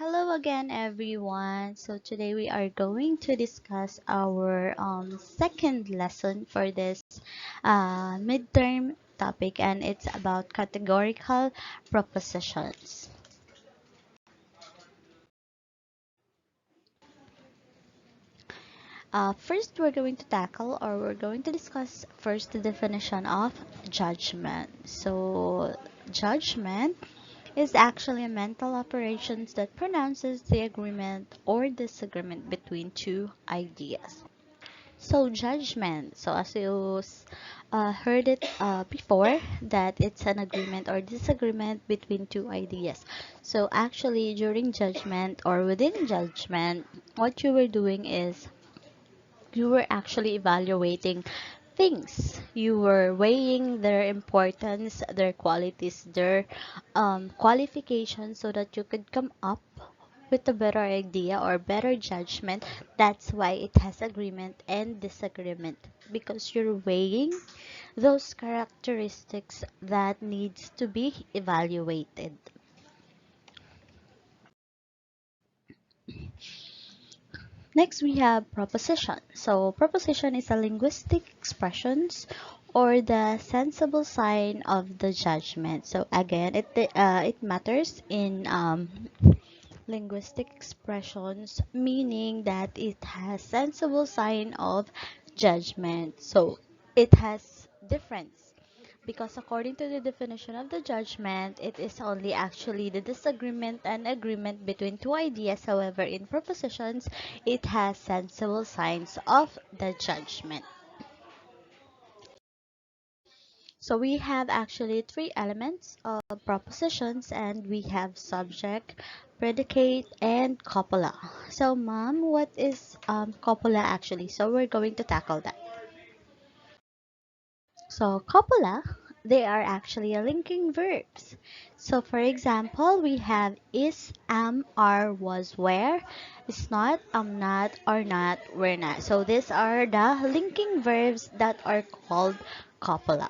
Hello again, everyone. So today we are going to discuss our second lesson for this midterm topic, and it's about categorical propositions. First, we're going to tackle, or we're going to discuss first the definition of judgment. So, judgment is actually a mental operations that pronounces the agreement or disagreement between two ideas. So judgment. So as you heard it before, that it's an agreement or disagreement between two ideas. So actually during judgment or within judgment, what you were doing is you were actually evaluating things. You were weighing their importance, their qualities, their qualifications so that you could come up with a better idea or better judgment. That's why it has agreement and disagreement, because you're weighing those characteristics that needs to be evaluated. Next, we have proposition. So, proposition is a linguistic expressions or the sensible sign of the judgment. So, again, it matters in linguistic expressions, meaning that it has sensible sign of judgment. So, it has difference, because according to the definition of the judgment, it is only actually the disagreement and agreement between two ideas. However, in propositions, it has sensible signs of the judgment. So we have actually three elements of propositions, and we have subject, predicate, and copula. So mom, what is copula actually? So we're going to tackle that. So copula, they are actually linking verbs. So for example, we have is, am, are, was, were, is not, am not, are not, were not. So these are the linking verbs that are called copula.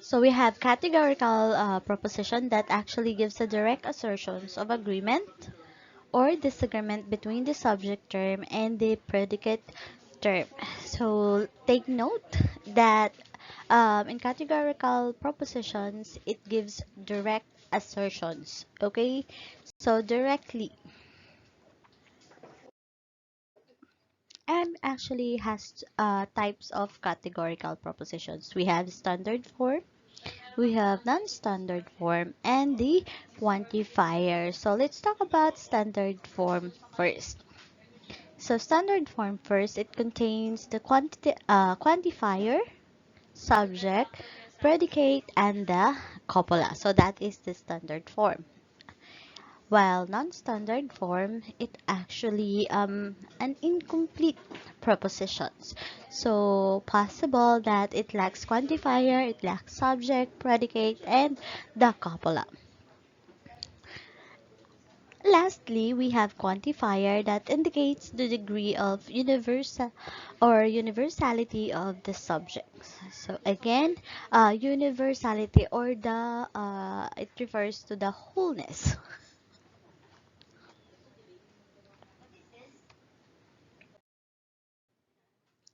So we have categorical proposition that actually gives a direct assertions of agreement or disagreement between the subject term and the predicate term. So take note that in categorical propositions, it gives direct assertions. Okay, so directly, and actually has types of categorical propositions. We have standard form, we have non-standard form, and the quantifier. So let's talk about standard form first. So standard form first, it contains the quantifier, subject, predicate, and the copula. So that is the standard form. While non-standard form, it actually an incomplete propositions. So possible that it lacks quantifier, it lacks subject, predicate, and the copula. Lastly, we have quantifier that indicates the degree of universal or universality of the subjects. So again, universality or the it refers to the wholeness.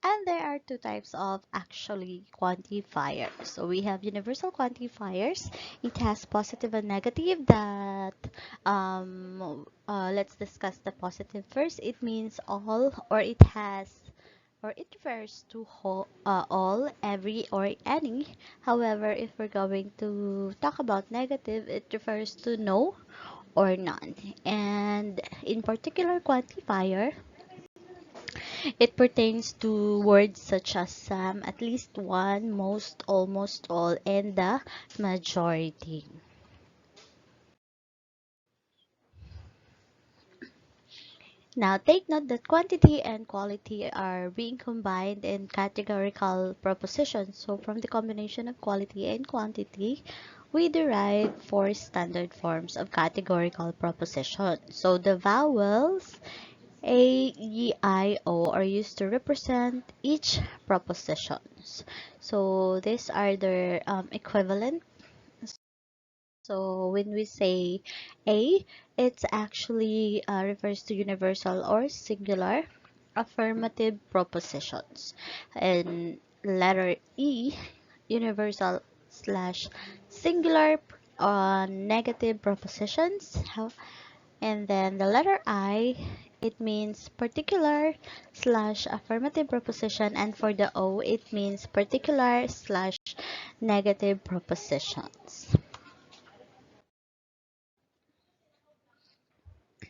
And there are two types of actually quantifiers. So we have universal quantifiers. It has positive and negative. That let's discuss the positive first. It means all, or it has, or it refers to all, every, or any. However, if we're going to talk about negative, it refers to no or none. And in particular quantifier, it pertains to words such as some, at least one, most, almost all, and the majority. Now, take note that quantity and quality are being combined in categorical propositions. So, from the combination of quality and quantity, we derive four standard forms of categorical proposition. So, the vowels A, E, I, O are used to represent each proposition. So these are their equivalent. So when we say A, it's actually refers to universal or singular affirmative propositions. And letter E, universal slash singular negative propositions. And then the letter I, it means particular slash affirmative proposition, and for the O, it means particular slash negative propositions.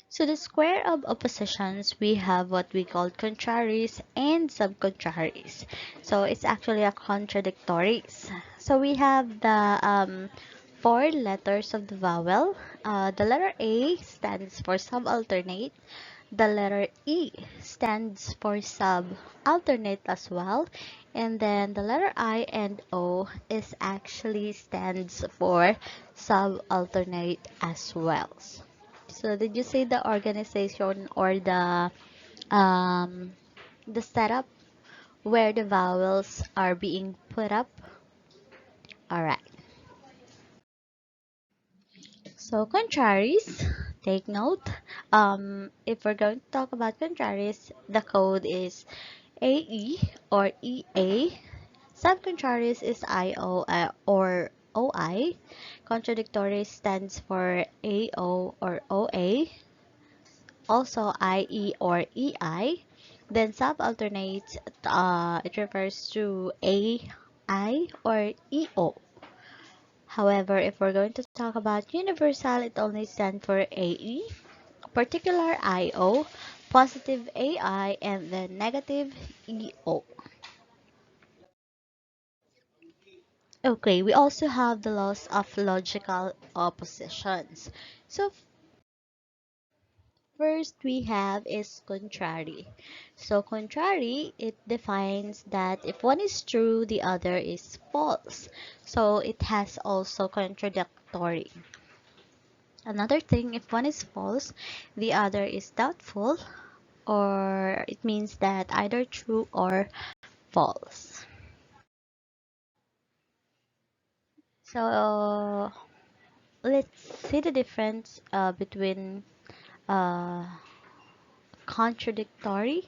So the square of oppositions, we have what we call contraries and subcontraries. So it's actually a contradictories. So we have the four letters of the vowel. The letter A stands for subalternate. The letter E stands for subalternate as well. And then the letter I and O is actually stands for subalternate as well. So did you say the organization or the setup where the vowels are being put up? All right. So contraries, take note. If we're going to talk about contraries, the code is AE or EA. Subcontraries is IO or OI. Contradictory stands for AO or OA. Also IE or EI. Then subalternates, it refers to AI or EO. However, if we're going to talk about universal, it only stands for AE, particular IO, positive AI, and then negative EO. Okay, we also have the laws of logical oppositions. So first we have is contrary. So contrary, it defines that if one is true, the other is false. So it has also contradictory. Another thing, if one is false, the other is doubtful, or it means that either true or false. So let's see the difference between uh, contradictory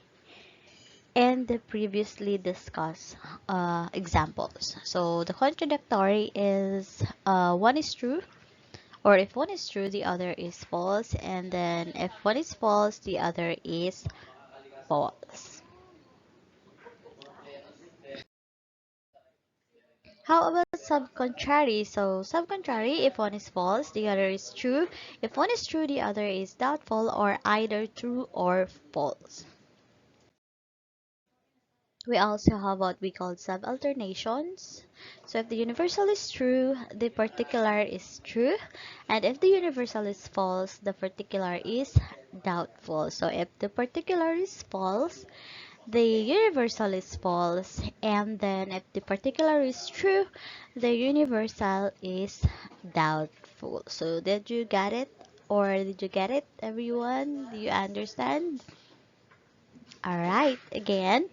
and the previously discussed examples. So the contradictory is one is true, or if one is true, the other is false, and then if one is false, the other is false. How about subcontrary? So subcontrary, if one is false, the other is true. If one is true, the other is doubtful, or either true or false. We also have what we call subalternations. So if the universal is true, the particular is true. And if the universal is false, the particular is doubtful. So if the particular is false, the universal is false. And then if the particular is true, the universal is doubtful. So did you get it? Or did you get it, everyone? Do you understand? Alright, again.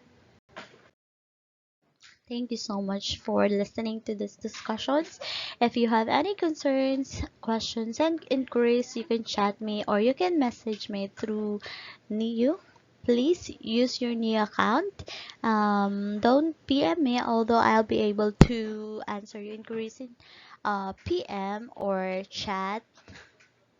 Thank you so much for listening to these discussions. If you have any concerns, questions, and inquiries, you can chat me or you can message me through NEO. Please use your NEO account. Don't PM me, although I'll be able to answer your inquiries in PM or chat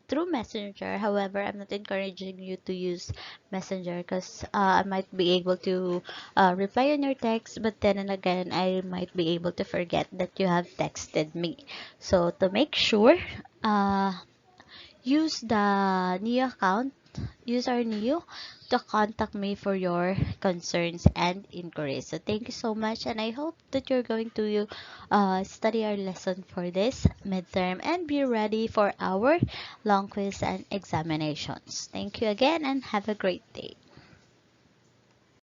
through Messenger. However, I'm not encouraging you to use Messenger because I might be able to reply on your text, but then and again, I might be able to forget that you have texted me. So to make sure, uh, use the Neo account, use our Neo to contact me for your concerns and inquiries. So thank you so much, and I hope that you're going to study our lesson for this midterm and be ready for our long quiz and examinations. Thank you again, and have a great day.